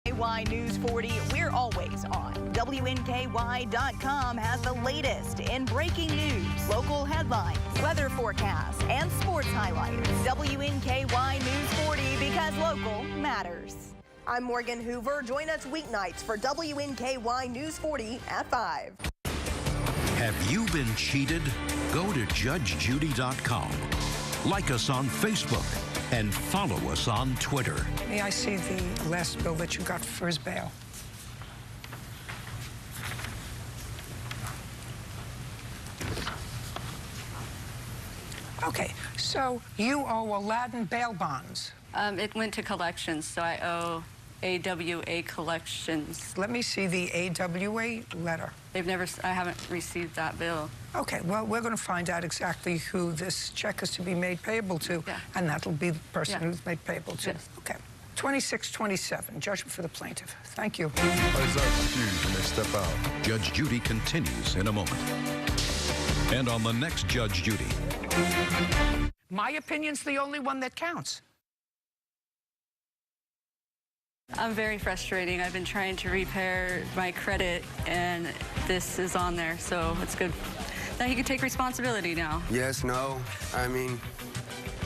WNKY News 40, we're always on. WNKY.com has the latest in breaking news, local headlines, weather forecasts, and sports highlights. WNKY News 40, because local matters. I'm Morgan Hoover. Join us weeknights for WNKY News 40 at 5. Have you been cheated? Go to JudgeJudy.com. Like us on Facebook and follow us on Twitter. May I see the last bill that you got for his bail? Okay, so you owe Aladdin bail bonds. It went to collections, so I owe AWA collections. Let me see the AWA letter. I haven't received that bill. Okay, well, we're going to find out exactly who this check is to be made payable to, and that'll be the person who's made payable to. Yes. Okay. 2627, judgment for the plaintiff. Thank you. Eyes are confused when they step out. Judge Judy continues in a moment. And on the next Judge Judy. My opinion's the only one that counts. I'm very frustrating. I've been trying to repair my credit, and this is on there, so it's good that he can take responsibility now. Yes, no. I mean,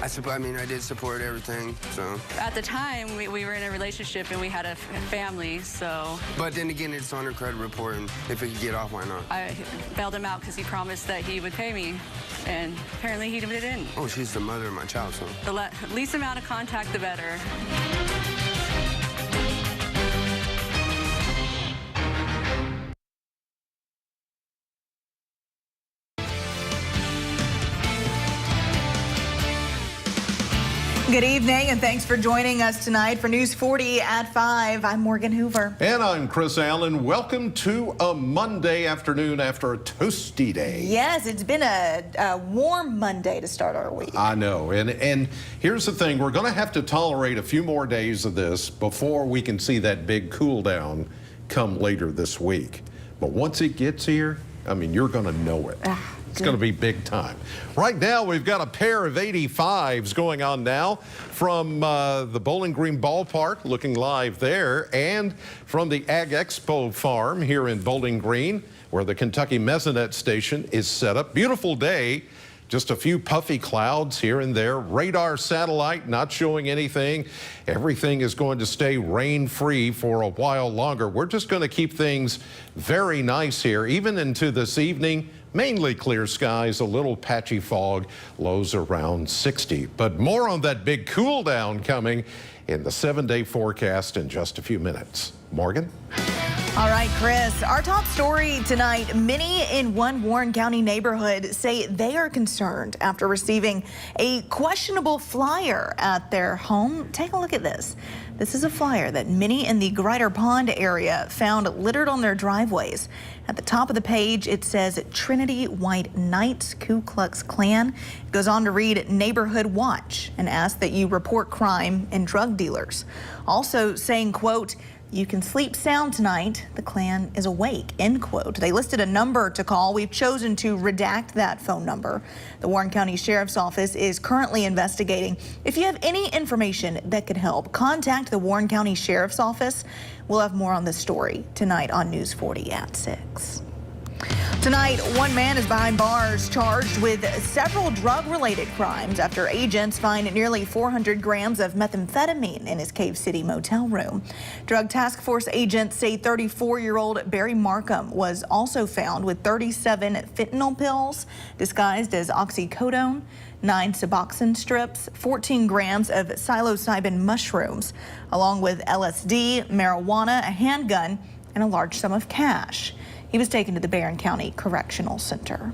I did support everything, so. At the time, we were in a relationship, and we had a family, so. But then again, it's on her credit report, and if it could get off, why not? I bailed him out because he promised that he would pay me, and apparently he didn't. Oh, she's the mother of my child, so. The least amount of contact, the better. Good evening, and thanks for joining us tonight for News 40 at 5. I'm Morgan Hoover. And I'm Chris Allen. Welcome to a Monday afternoon after a toasty day. Yes, it's been a warm Monday to start our week. I know. And here's the thing. We're going to have to tolerate a few more days of this before we can see that big cool down come later this week. But once it gets here, I mean, you're going to know it. It's going to be big time. Right now, we've got a pair of 85s going on now from the Bowling Green Ballpark, looking live there, and from the Ag Expo farm here in Bowling Green, where the Kentucky Mesonet station is set up. Beautiful day. Just a few puffy clouds here and there. Radar satellite not showing anything. Everything is going to stay rain-free for a while longer. We're just going to keep things very nice here, even into this evening. Mainly clear skies, a little patchy fog, lows around 60. But more on that big cool down coming in the 7-day forecast in just a few minutes. Morgan? All right, Chris, our top story tonight. Many in one Warren County neighborhood say they are concerned after receiving a questionable flyer at their home. Take a look at this. This is a flyer that many in the Grider Pond area found littered on their driveways. At the top of the page, it says Trinity White Knights, Ku Klux Klan. It goes on to read Neighborhood Watch and ask that you report crime and drug dealers. Also saying, quote, "You can sleep sound tonight. The Klan is awake," end quote. They listed a number to call. We've chosen to redact that phone number. The Warren County Sheriff's Office is currently investigating. If you have any information that could help, contact the Warren County Sheriff's Office. We'll have more on this story tonight on News 40 at 6. Tonight, one man is behind bars charged with several drug-related crimes after agents find nearly 400 grams of methamphetamine in his Cave City motel room. Drug Task Force agents say 34-year-old Barry Markham was also found with 37 fentanyl pills disguised as oxycodone, 9 Suboxone strips, 14 grams of psilocybin mushrooms, along with LSD, marijuana, a handgun, and a large sum of cash. He was taken to the Barron County Correctional Center.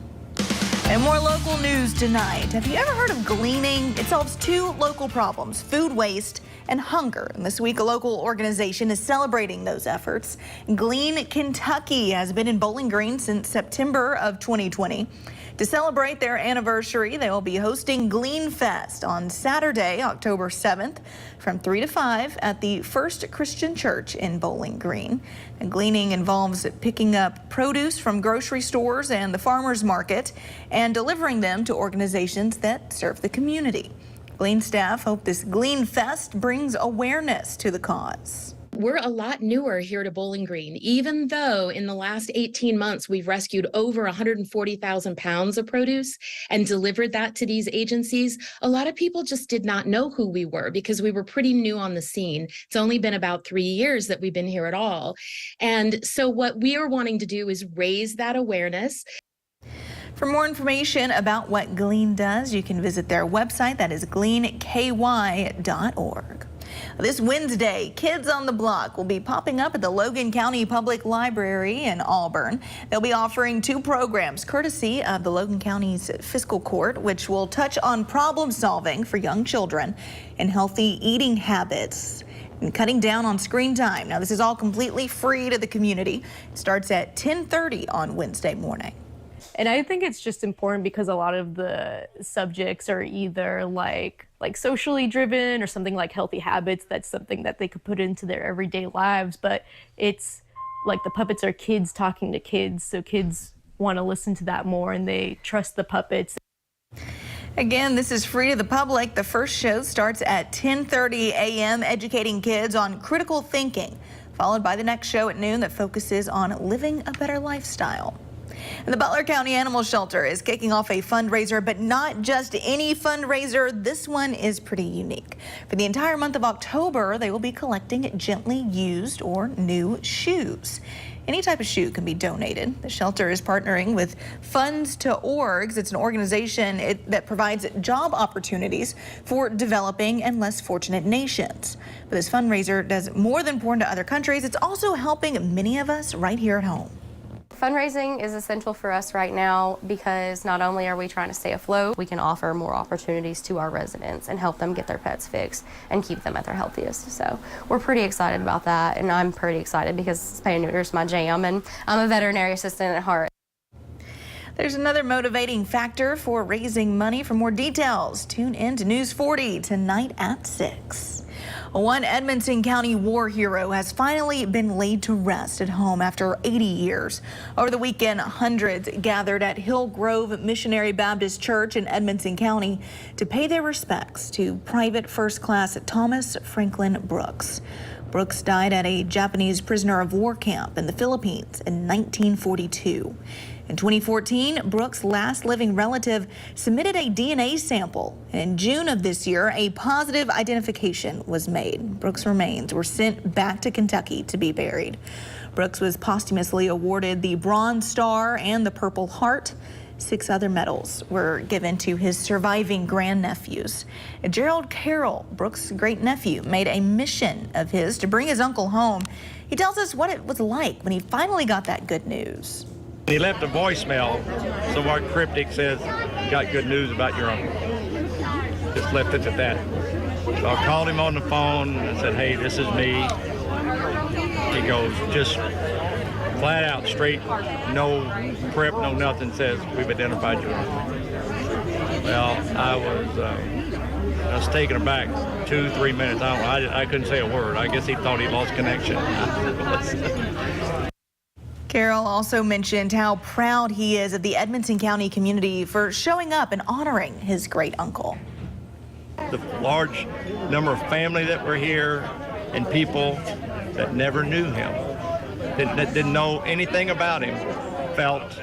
And more local news tonight. Have you ever heard of gleaning? It solves 2 local problems: food waste and hunger. And this week, a local organization is celebrating those efforts. Glean Kentucky has been in Bowling Green since September of 2020. To celebrate their anniversary, they will be hosting Glean Fest on Saturday, October 7th from 3 to 5 at the First Christian Church in Bowling Green. And gleaning involves picking up produce from grocery stores and the farmers market and delivering them to organizations that serve the community. Glean staff hope this Glean Fest brings awareness to the cause. we're a lot newer here to Bowling Green. Even though in the last 18 months, we've rescued over 140,000 pounds of produce and delivered that to these agencies, a lot of people just did not know who we were because we were pretty new on the scene. It's only been about 3 years that we've been here at all. And so what we are wanting to do is raise that awareness. For more information about what Glean does, you can visit their website. That is WNKY.org. This Wednesday, Kids on the Block will be popping up at the Logan County Public Library in Auburn. They'll be offering 2 programs courtesy of the Logan County's Fiscal Court, which will touch on problem solving for young children and healthy eating habits and cutting down on screen time. Now, this is all completely free to the community. It starts at 10:30 on Wednesday morning. And I think it's just important because a lot of the subjects are either like socially driven or something like healthy habits. That's something that they could put into their everyday lives. But it's like the puppets are kids talking to kids. So kids want to listen to that more and they trust the puppets. Again, this is free to the public. The first show starts at 10:30 a.m. educating kids on critical thinking, followed by the next show at noon that focuses on living a better lifestyle. And the Butler County Animal Shelter is kicking off a fundraiser, but not just any fundraiser. This one is pretty unique. For the entire month of October, they will be collecting gently used or new shoes. Any type of shoe can be donated. The shelter is partnering with Funds to Orgs. It's an organization that provides job opportunities for developing and less fortunate nations. But this fundraiser does more than pour into other countries. It's also helping many of us right here at home. Fundraising is essential for us right now because not only are we trying to stay afloat, we can offer more opportunities to our residents and help them get their pets fixed and keep them at their healthiest. So we're pretty excited about that, and I'm pretty excited because spay and neuter is my jam, and I'm a veterinary assistant at heart. There's another motivating factor for raising money. For more details, tune in to News 40 tonight at 6. One Edmonson County war hero has finally been laid to rest at home after 80 years. Over the weekend, hundreds gathered at Hillgrove Missionary Baptist Church in Edmonson County to pay their respects to Private First Class Thomas Franklin Brooks. Brooks died at a Japanese prisoner of war camp in the Philippines in 1942. In 2014, Brooks' last living relative submitted a DNA sample. In June of this year, a positive identification was made. Brooks' remains were sent back to Kentucky to be buried. Brooks was posthumously awarded the Bronze Star and the Purple Heart. 6 other medals were given to his surviving grandnephews. Gerald Carroll, Brooks' great-nephew, made a mission of his to bring his uncle home. He tells us what it was like when he finally got that good news. He left a voicemail, so our cryptic says, "Got good news about your uncle." Just left it at that. So I called him on the phone and said, "Hey, this is me." He goes, just flat out, straight, no prep, no nothing, says, "We've identified your uncle." Well, I was taken aback 2-3 minutes. I couldn't say a word. I guess he thought he lost connection. Carroll also mentioned how proud he is of the Edmonson County community for showing up and honoring his great uncle. The large number of family that were here and people that never knew him, that didn't know anything about him, felt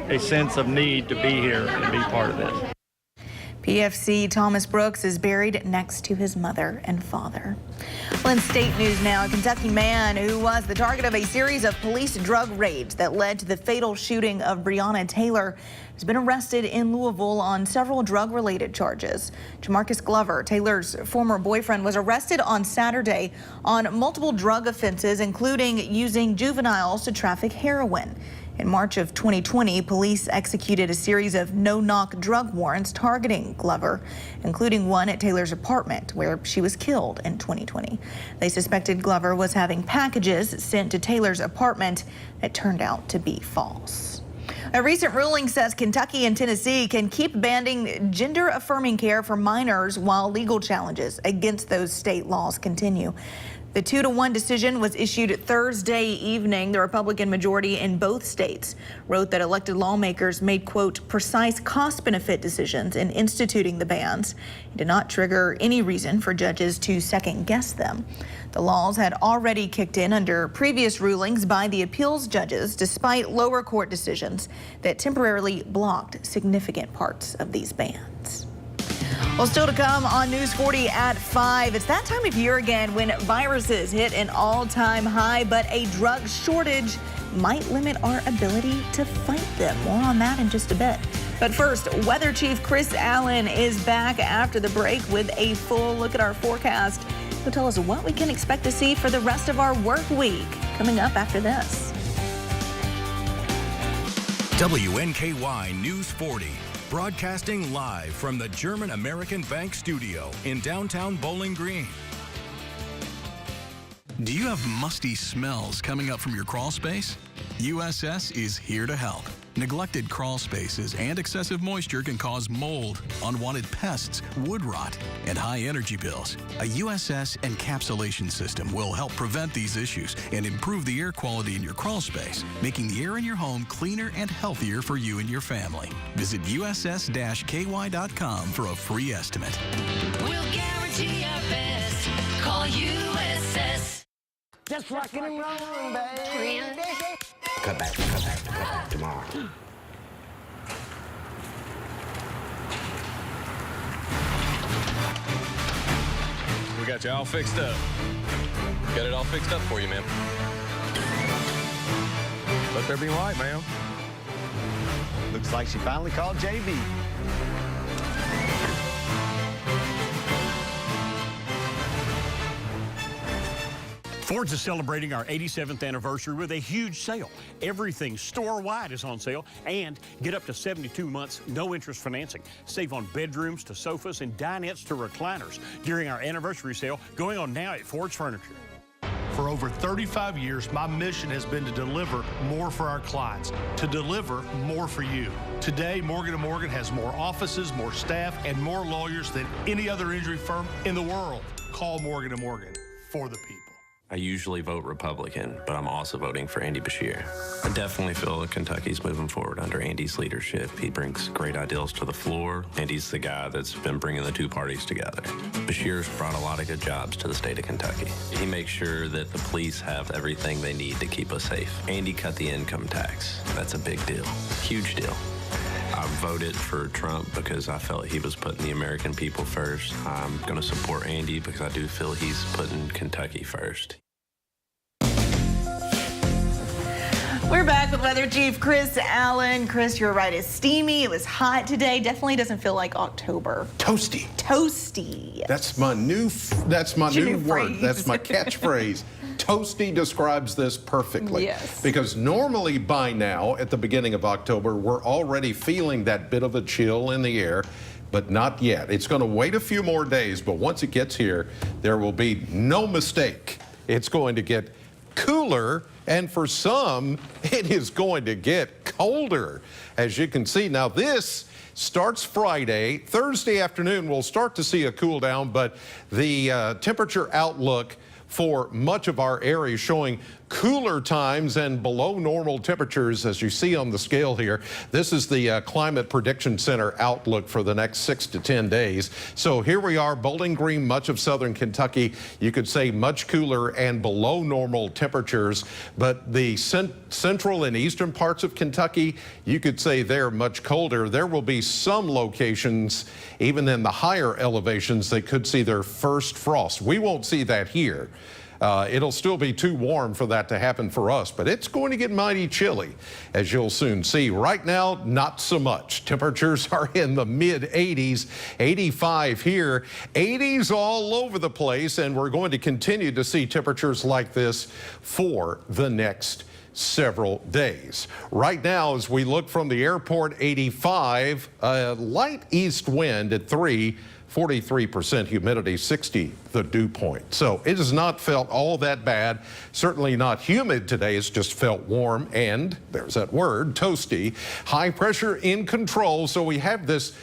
a sense of need to be here and be part of this. PFC Thomas Brooks is buried next to his mother and father. Well, in state news now, a Kentucky man who was the target of a series of police drug raids that led to the fatal shooting of Breonna Taylor has been arrested in Louisville on several drug-related charges. Jamarcus Glover, Taylor's former boyfriend, was arrested on Saturday on multiple drug offenses, including using juveniles to traffic heroin. In March of 2020, police executed a series of no-knock drug warrants targeting Glover, including one at Taylor's apartment where she was killed in 2020. They suspected Glover was having packages sent to Taylor's apartment that turned out to be false. A recent ruling says Kentucky and Tennessee can keep banning gender-affirming care for minors while legal challenges against those state laws continue. The 2-1 decision was issued Thursday evening. The Republican majority in both states wrote that elected lawmakers made, quote, precise cost-benefit decisions in instituting the bans. It did not trigger any reason for judges to second-guess them. The laws had already kicked in under previous rulings by the appeals judges, despite lower court decisions that temporarily blocked significant parts of these bans. Well, still to come on News 40 at 5. It's that time of year again when viruses hit an all-time high, but a drug shortage might limit our ability to fight them. More on that in just a bit. But first, Weather Chief Chris Allen is back after the break with a full look at our forecast. He'll tell us what we can expect to see for the rest of our work week. Coming up after this. WNKY News 40. Broadcasting live from the German American Bank studio in downtown Bowling Green. Do you have musty smells coming up from your crawl space? USS is here to help. Neglected crawl spaces and excessive moisture can cause mold, unwanted pests, wood rot, and high energy bills. A USS encapsulation system will help prevent these issues and improve the air quality in your crawl space, making the air in your home cleaner and healthier for you and your family. Visit uss-ky.com for a free estimate. We'll guarantee our best. Call USS. Just rockin' and rollin', baby. Cut back tomorrow. We got you all fixed up. Got it all fixed up for you, ma'am. Let there be light, ma'am. Looks like she finally called JB. Ford's is celebrating our 87th anniversary with a huge sale. Everything store-wide is on sale, and get up to 72 months no-interest financing. Save on bedrooms to sofas and dinettes to recliners during our anniversary sale going on now at Ford's Furniture. For over 35 years, my mission has been to deliver more for our clients, to deliver more for you. Today, Morgan & Morgan has more offices, more staff, and more lawyers than any other injury firm in the world. Call Morgan & Morgan for the people. I usually vote Republican, but I'm also voting for Andy Beshear. I definitely feel that Kentucky's moving forward under Andy's leadership. He brings great ideals to the floor, and he's the guy that's been bringing the two parties together. Beshear's brought a lot of good jobs to the state of Kentucky. He makes sure that the police have everything they need to keep us safe. Andy cut the income tax. That's a big deal, huge deal. I voted for Trump because I felt he was putting the American people first. I'm going to support Andy because I do feel he's putting Kentucky first. We're back with Weather Chief Chris Allen. Chris, you're right. It's steamy. It was hot today. Definitely doesn't feel like October. Toasty. Toasty. That's my new word. That's my catchphrase. Toasty describes this perfectly. Yes. Because normally by now, at the beginning of October, we're already feeling that bit of a chill in the air, but not yet. It's going to wait a few more days, but once it gets here, there will be no mistake. It's going to get cooler, and for some, it is going to get colder. As you can see, now this starts Friday. Thursday afternoon, we'll start to see a cool down, but the temperature outlook for much of our area showing cooler times and below normal temperatures, as you see on the scale here. This is the Climate Prediction Center outlook for the next 6 to 10 days. So here we are, Bowling Green, much of southern Kentucky. You could say much cooler and below normal temperatures, but the central and eastern parts of Kentucky, you could say they're much colder. There will be some locations, even in the higher elevations, that could see their first frost. We won't see that here. It'll still be too warm for that to happen for us, but it's going to get mighty chilly, as you'll soon see. Right now, not so much. Temperatures are in the mid-80s, 85 here, 80s all over the place, and we're going to continue to see temperatures like this for the next several days. Right now, as we look from the airport, 85, a light east wind at 3, 43% humidity, 60 the dew point. So it has not felt all that bad. Certainly not humid today. It's just felt warm and, there's that word, toasty. High pressure in control. So we have this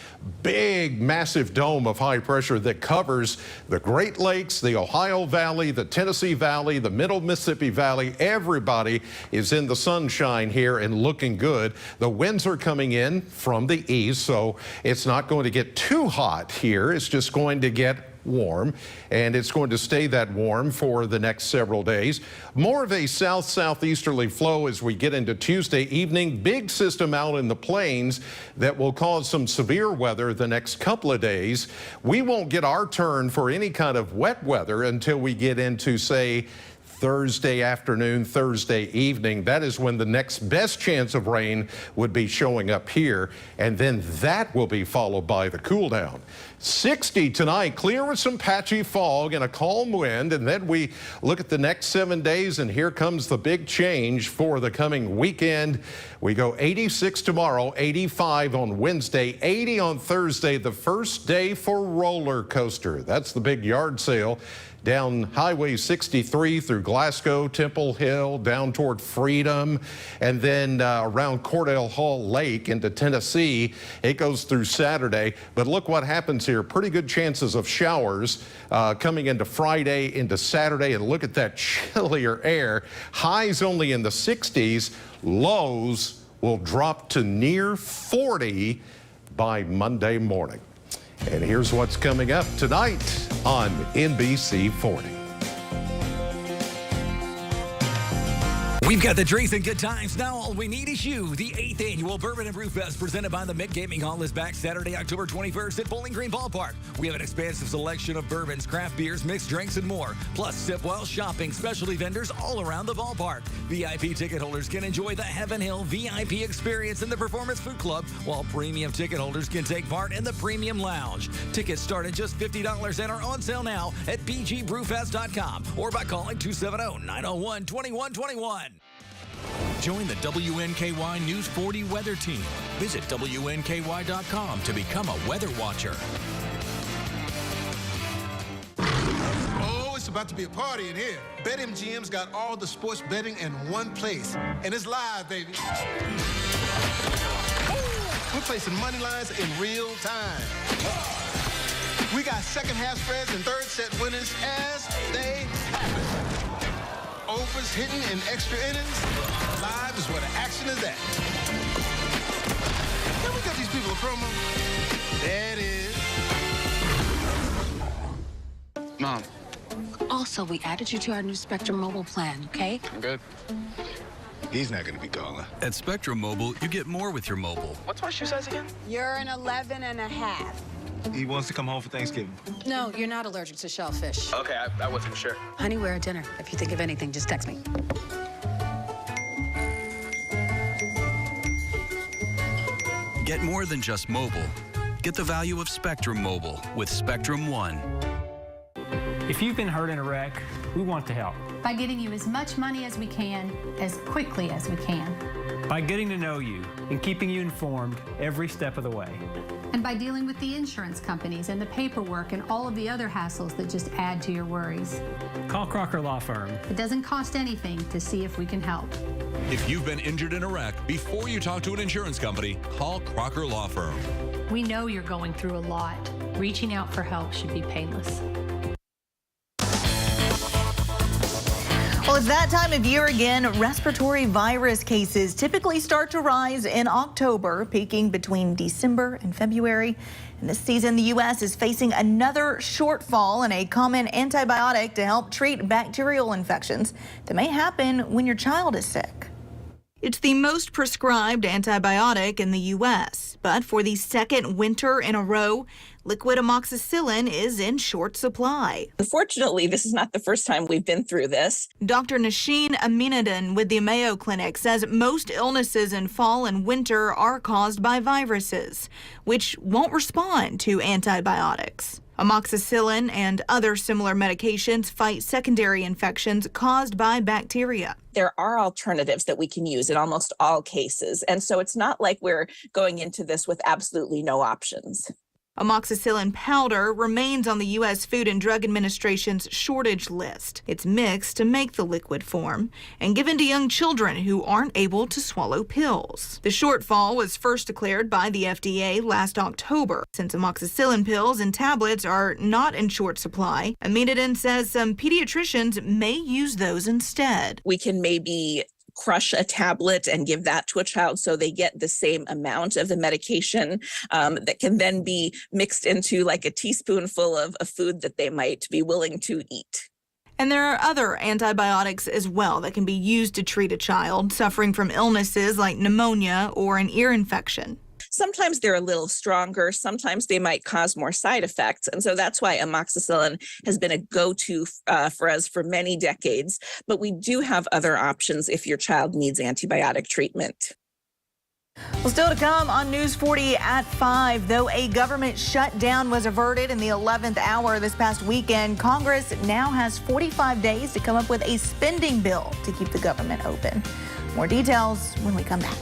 big, massive dome of high pressure that covers the Great Lakes, the Ohio Valley, the Tennessee Valley, the Middle Mississippi Valley. Everybody is in the sunshine here and looking good. The winds are coming in from the east, so it's not going to get too hot here. It's just going to get warm, and it's going to stay that warm for the next several days. More of a south-southeasterly flow as we get into Tuesday evening. Big system out in the plains that will cause some severe weather the next couple of days. We won't get our turn for any kind of wet weather until we get into, say, Thursday afternoon, Thursday evening. That is when the next best chance of rain would be showing up here, and then that will be followed by the cool down. 60 tonight, clear with some patchy fog and a calm wind, and then we look at the next 7 days, and here comes the big change for the coming weekend. We go 86 tomorrow, 85 on Wednesday, 80 on Thursday, the first day for roller coaster. That's the big yard sale down Highway 63 through Glasgow, Temple Hill, down toward Freedom, and then around Cordell Hall Lake into Tennessee. It goes through Saturday, but look what happens here. Pretty good chances of showers coming into Friday, into Saturday, and look at that chillier air. Highs only in the 60s, lows will drop to near 40 by Monday morning. And here's what's coming up tonight on NBC 40. We've got the drinks and good times. Now all we need is you. The 8th annual Bourbon and Brew Fest presented by the Mick Gaming Hall is back Saturday, October 21st at Bowling Green Ballpark. We have an expansive selection of bourbons, craft beers, mixed drinks, and more. Plus, sip while shopping, specialty vendors all around the ballpark. VIP ticket holders can enjoy the Heaven Hill VIP experience in the Performance Food Club, while premium ticket holders can take part in the Premium Lounge. Tickets start at just $50 and are on sale now at bgbrewfest.com or by calling 270-901-2121. Join the WNKY News 40 weather team. Visit WNKY.com to become a weather watcher. Oh, it's about to be a party in here. BetMGM's got all the sports betting in one place. And it's live, baby. We're placing money lines in real time. We got second half spreads and third set winners as they happen. Overs hitting in extra innings. Live is where the action is at. Can we cut these people a promo? There it is. Mom. Also, we added you to our new Spectrum mobile plan, okay? I'm good. He's not going to be calling. At Spectrum Mobile, you get more with your mobile. What's my shoe size again? You're an 11 and a half. He wants to come home for Thanksgiving. No, you're not allergic to shellfish. Okay, I wasn't sure. Honey, we're at dinner. If you think of anything, just text me. Get more than just mobile. Get the value of Spectrum Mobile with Spectrum One. If you've been hurt in a wreck, we want to help. By getting you as much money as we can, as quickly as we can. By getting to know you and keeping you informed every step of the way. And by dealing with the insurance companies and the paperwork and all of the other hassles that just add to your worries. Call Crocker Law Firm. It doesn't cost anything to see if we can help. If you've been injured in a wreck, before you talk to an insurance company, call Crocker Law Firm. We know you're going through a lot. Reaching out for help should be painless. Well, it's that time of year again. Respiratory virus cases typically start to rise in October, peaking between December and February. And this season, the U.S. is facing another shortfall in a common antibiotic to help treat bacterial infections that may happen when your child is sick. It's the most prescribed antibiotic in the U.S., but for the second winter in a row, liquid amoxicillin is in short supply. Unfortunately, this is not the first time we've been through this. Dr. Nasheen Aminuddin with the Mayo Clinic says most illnesses in fall and winter are caused by viruses, which won't respond to antibiotics. Amoxicillin and other similar medications fight secondary infections caused by bacteria. There are alternatives that we can use in almost all cases, and so it's not like we're going into this with absolutely no options. Amoxicillin powder remains on the U.S. Food and Drug Administration's shortage list. It's mixed to make the liquid form and given to young children who aren't able to swallow pills. The shortfall was first declared by the FDA last October. Since amoxicillin pills and tablets are not in short supply, Aminadin says some pediatricians may use those instead. We can maybe crush a tablet and give that to a child so they get the same amount of the medication that can then be mixed into like a teaspoonful of a food that they might be willing to eat. And there are other antibiotics as well that can be used to treat a child suffering from illnesses like pneumonia or an ear infection. Sometimes they're a little stronger, sometimes they might cause more side effects. And so that's why amoxicillin has been a go-to for us for many decades. But we do have other options if your child needs antibiotic treatment. Well, still to come on News 40 at 5. Though a government shutdown was averted in the 11th hour this past weekend, Congress now has 45 days to come up with a spending bill to keep the government open. More details when we come back.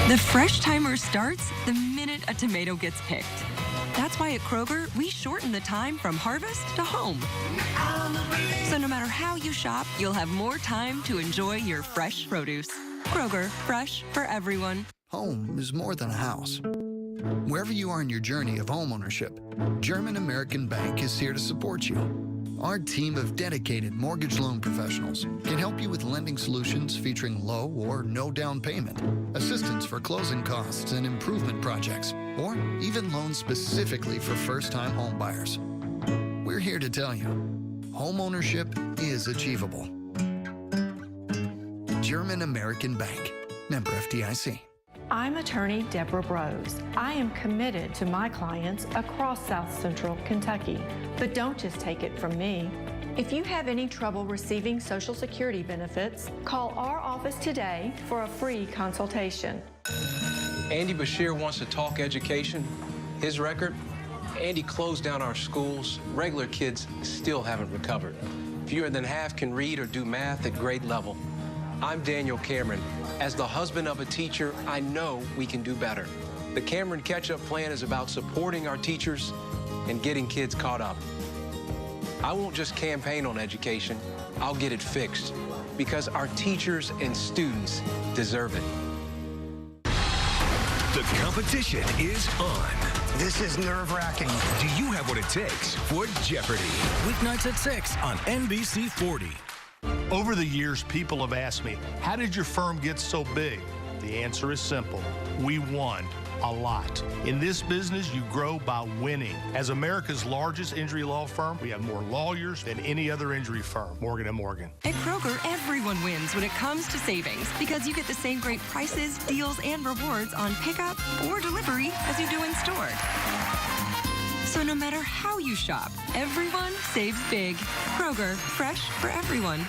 The fresh timer starts the minute a tomato gets picked. That's why at Kroger, we shorten the time from harvest to home. So no matter how you shop, you'll have more time to enjoy your fresh produce. Kroger, fresh for everyone. Home is more than a house. Wherever you are in your journey of homeownership, German American Bank is here to support you. Our team of dedicated mortgage loan professionals can help you with lending solutions featuring low or no down payment, assistance for closing costs and improvement projects, or even loans specifically for first-time home buyers. We're here to tell you, homeownership is achievable. German American Bank, member FDIC. I'm attorney Deborah Brose. I am committed to my clients across South Central Kentucky. But don't just take it from me. If you have any trouble receiving Social Security benefits, call our office today for a free consultation. Andy Bashir wants to talk education. His record, Andy closed down our schools. Regular kids still haven't recovered. Fewer than half can read or do math at grade level. I'm Daniel Cameron. As the husband of a teacher, I know we can do better. The Cameron Catch-Up Plan is about supporting our teachers and getting kids caught up. I won't just campaign on education, I'll get it fixed because our teachers and students deserve it. The competition is on. This is nerve-wracking. Do you have what it takes for Jeopardy? Weeknights at 6 on NBC 40. Over the years, people have asked me, how did your firm get so big? The answer is simple. We won a lot. In this business, you grow by winning. As America's largest injury law firm, we have more lawyers than any other injury firm, Morgan & Morgan. At Kroger, everyone wins when it comes to savings because you get the same great prices, deals, and rewards on pickup or delivery as you do in store. So no matter how you shop, everyone saves big. Kroger, fresh for everyone.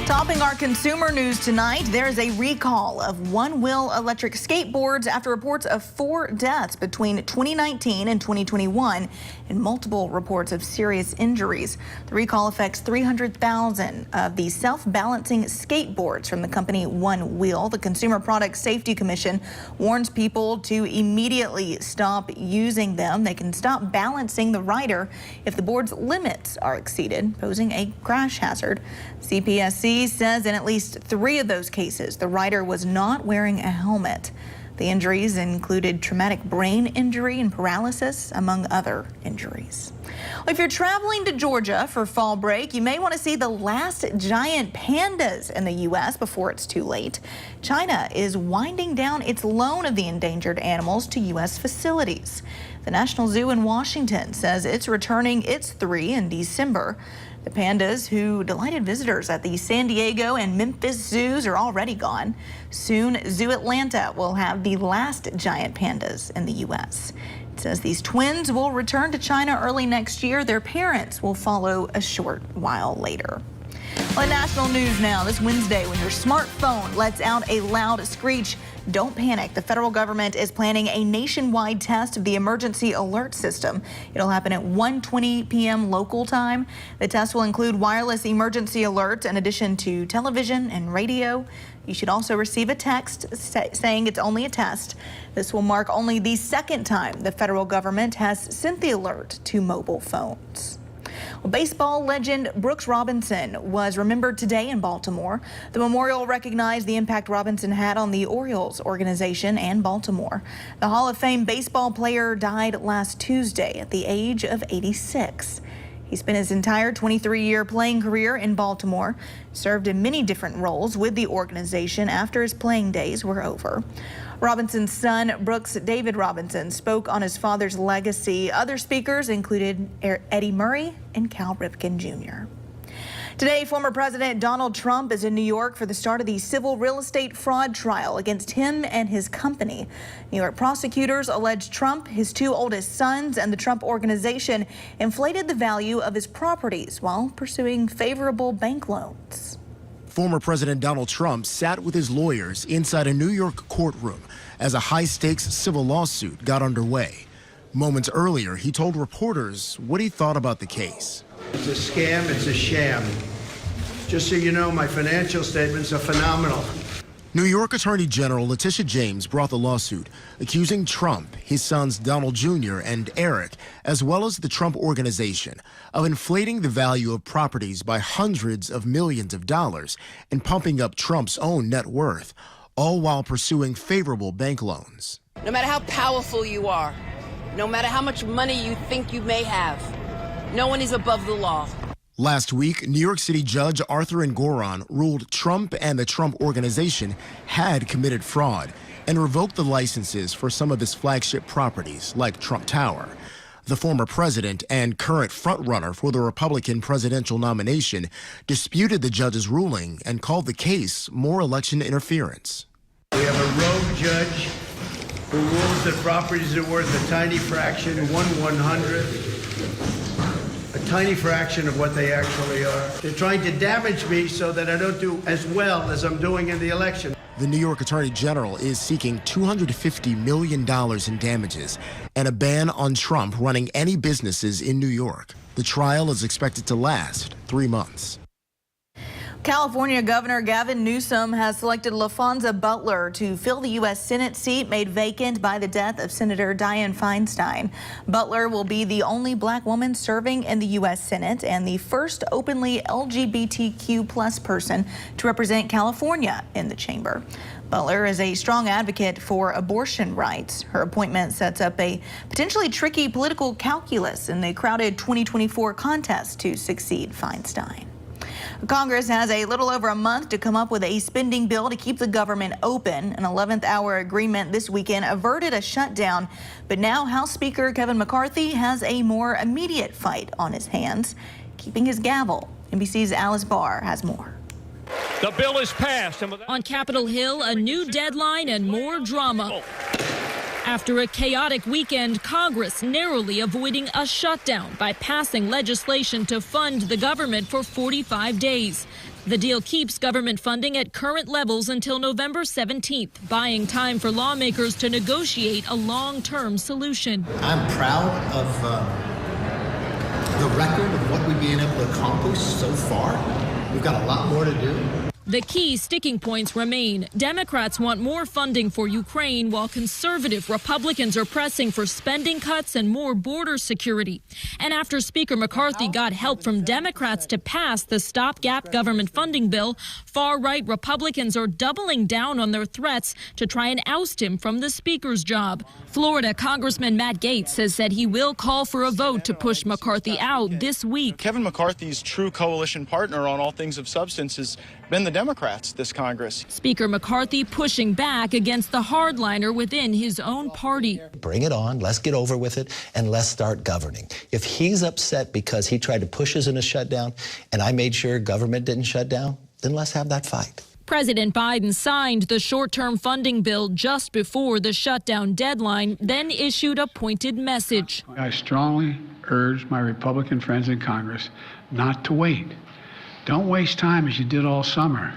Topping our consumer news tonight, there's a recall of one-wheel electric skateboards after reports of 4 deaths between 2019 and 2021 and multiple reports of serious injuries. The recall affects 300,000 of the self-balancing skateboards from the company One Wheel. The Consumer Product Safety Commission warns people to immediately stop using them. They can stop balancing the rider if the board's limits are exceeded, posing a crash hazard. CPSC says in at least 3 of those cases, the rider was not wearing a helmet. The injuries included traumatic brain injury and paralysis, among other injuries. Well, if you're traveling to Georgia for fall break, you may want to see the last giant pandas in the U.S. before it's too late. China is winding down its loan of the endangered animals to U.S. facilities. The National Zoo in Washington says it's returning its 3 in December. The pandas who delighted visitors at the San Diego and Memphis zoos are already gone. Soon, Zoo Atlanta will have the last giant pandas in the U.S. It says these twins will return to China early next year. Their parents will follow a short while later. Well, in national news now, this Wednesday, when your smartphone lets out a loud screech, don't panic. The federal government is planning a nationwide test of the emergency alert system. It'll happen at 1:20 p.m. local time. The test will include wireless emergency alerts in addition to television and radio. You should also receive a text saying it's only a test. This will mark only the second time the federal government has sent the alert to mobile phones. Well, baseball legend Brooks Robinson was remembered today in Baltimore. The memorial recognized the impact Robinson had on the Orioles organization and Baltimore. The Hall of Fame baseball player died last Tuesday at the age of 86. He spent his entire 23-year playing career in Baltimore, served in many different roles with the organization after his playing days were over. Robinson's son, Brooks David Robinson, spoke on his father's legacy. Other speakers included Eddie Murray and Cal Ripken Jr. Today, former President Donald Trump is in New York for the start of the civil real estate fraud trial against him and his company. New York prosecutors allege Trump, his two oldest sons, and the Trump organization inflated the value of his properties while pursuing favorable bank loans. Former President Donald Trump sat with his lawyers inside a New York courtroom as a high-stakes civil lawsuit got underway. Moments earlier, he told reporters what he thought about the case. It's a scam, it's a sham. Just so you know, my financial statements are phenomenal. New York Attorney General Letitia James brought the lawsuit, accusing Trump, his sons Donald Jr. and Eric, as well as the Trump organization, of inflating the value of properties by hundreds of millions of dollars and pumping up Trump's own net worth, all while pursuing favorable bank loans. No matter how powerful you are, no matter how much money you think you may have, no one is above the law. Last week, New York City Judge Arthur Engoron ruled Trump and the Trump organization had committed fraud and revoked the licenses for some of his flagship properties, like Trump Tower. The former president and current frontrunner for the Republican presidential nomination disputed the judge's ruling and called the case more election interference. We have a rogue judge who rules that properties are worth a tiny fraction, 1/100th. A tiny fraction of what they actually are. They're trying to damage me so that I don't do as well as I'm doing in the election. The New York Attorney General is seeking $250 million in damages and a ban on Trump running any businesses in New York. The trial is expected to last 3 months. California Governor Gavin Newsom has selected LaFonza Butler to fill the U.S. Senate seat made vacant by the death of Senator Dianne Feinstein. Butler will be the only black woman serving in the U.S. Senate and the first openly LGBTQ+ person to represent California in the chamber. Butler is a strong advocate for abortion rights. Her appointment sets up a potentially tricky political calculus in the crowded 2024 contest to succeed Feinstein. Congress has a little over a month to come up with a spending bill to keep the government open. An 11th hour agreement this weekend averted a shutdown, but now House Speaker Kevin McCarthy has a more immediate fight on his hands, keeping his gavel. NBC's Alice Barr has more. The bill is passed. On Capitol Hill, a new deadline and more drama. After a chaotic weekend, Congress narrowly avoiding a shutdown by passing legislation to fund the government for 45 days. The deal keeps government funding at current levels until November 17th, buying time for lawmakers to negotiate a long-term solution. I'm proud of the record of what we've been able to accomplish so far. We've got a lot more to do. The key sticking points remain. Democrats want more funding for Ukraine, while conservative Republicans are pressing for spending cuts and more border security. And after Speaker McCarthy got help from Democrats to pass the stopgap government funding bill, far-right Republicans are doubling down on their threats to try and oust him from the Speaker's job. Florida Congressman Matt Gaetz has said he will call for a vote to push McCarthy out this week. Kevin McCarthy's true coalition partner on all things of substance has been the Democrats this Congress. Speaker McCarthy pushing back against the hardliner within his own party. Bring it on, let's get over with it, and let's start governing. If he's upset because he tried to push us in a shutdown and I made sure government didn't shut down, then let's have that fight. President Biden signed the short-term funding bill just before the shutdown deadline, then issued a pointed message. I strongly urge my Republican friends in Congress not to wait. Don't waste time as you did all summer.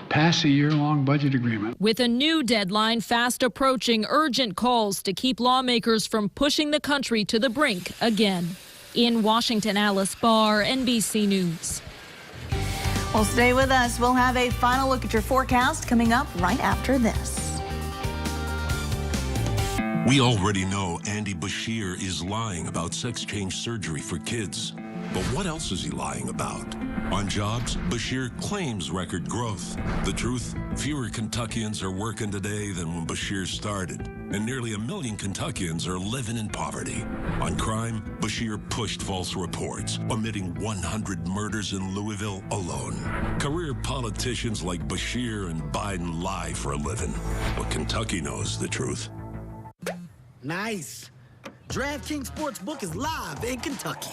Pass a year-long budget agreement. With a new deadline fast approaching, urgent calls to keep lawmakers from pushing the country to the brink again. In Washington, Alice Barr, NBC News. Well, stay with us. We'll have a final look at your forecast coming up right after this. We already know Andy Bashir is lying about sex change surgery for kids. But what else is he lying about? On jobs, Bashir claims record growth. The truth, fewer Kentuckians are working today than when Bashir started, and nearly 1 million Kentuckians are living in poverty. On crime, Bashir pushed false reports, omitting 100 murders in Louisville alone. Career politicians like Bashir and Biden lie for a living. But Kentucky knows the truth. Nice. DraftKings Sportsbook is live in Kentucky.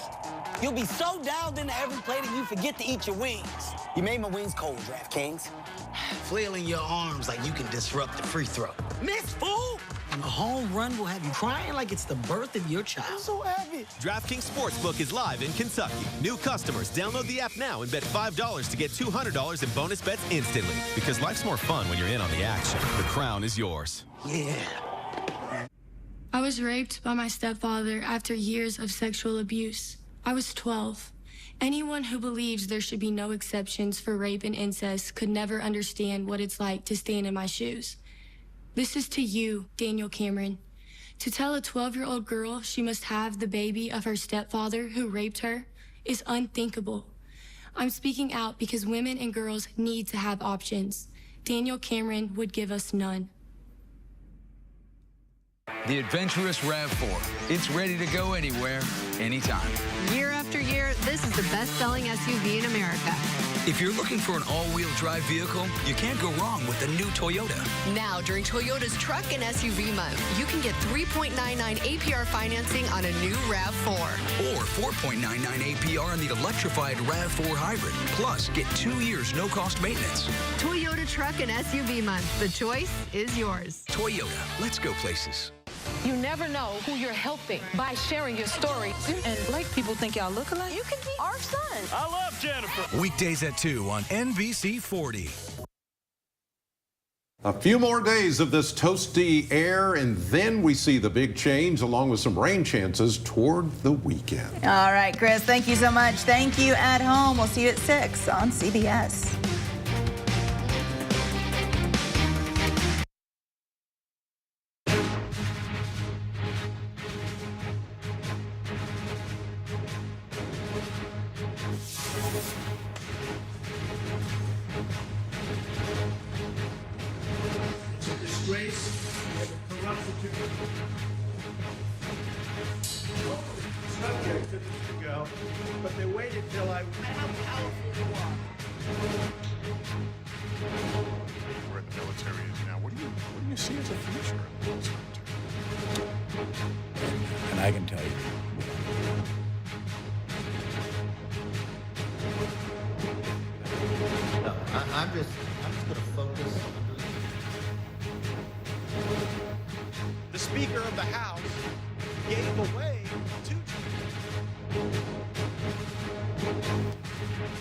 You'll be so dialed into every play that you forget to eat your wings. You made my wings cold, DraftKings. Flailing your arms like you can disrupt the free throw. Miss, fool! And a home run will have you crying like it's the birth of your child. I'm so happy. DraftKings Sportsbook is live in Kentucky. New customers, download the app now and bet $5 to get $200 in bonus bets instantly. Because life's more fun when you're in on the action. The crown is yours. Yeah. I was raped by my stepfather after years of sexual abuse. I was 12. Anyone who believes there should be no exceptions for rape and incest could never understand what it's like to stand in my shoes. This is to you, Daniel Cameron. To tell a 12-year-old girl she must have the baby of her stepfather who raped her is unthinkable. I'm speaking out because women and girls need to have options. Daniel Cameron would give us none. The adventurous RAV4. It's ready to go anywhere, anytime. Year after year, this is the best-selling SUV in America. If you're looking for an all-wheel drive vehicle, you can't go wrong with the new Toyota. Now, during Toyota's Truck and SUV month, you can get 3.99 APR financing on a new RAV4. Or 4.99 APR on the electrified RAV4 Hybrid. Plus, get 2 years no-cost maintenance. Toyota Truck and SUV month. The choice is yours. Toyota. Let's go places. You never know who you're helping by sharing your story. And black people think y'all look alike. You can be our son. I love Jennifer. Weekdays at 2 on NBC 40. A few more days of this toasty air, and then we see the big change along with some rain chances toward the weekend. All right, Chris, thank you so much. Thank you at home. We'll see you at 6 on CBS. But they waited till I how powerful you are. Where the military is now. What do you see as a future of the military? And I can tell you. No, I'm just going to focus. The Speaker of the House gave away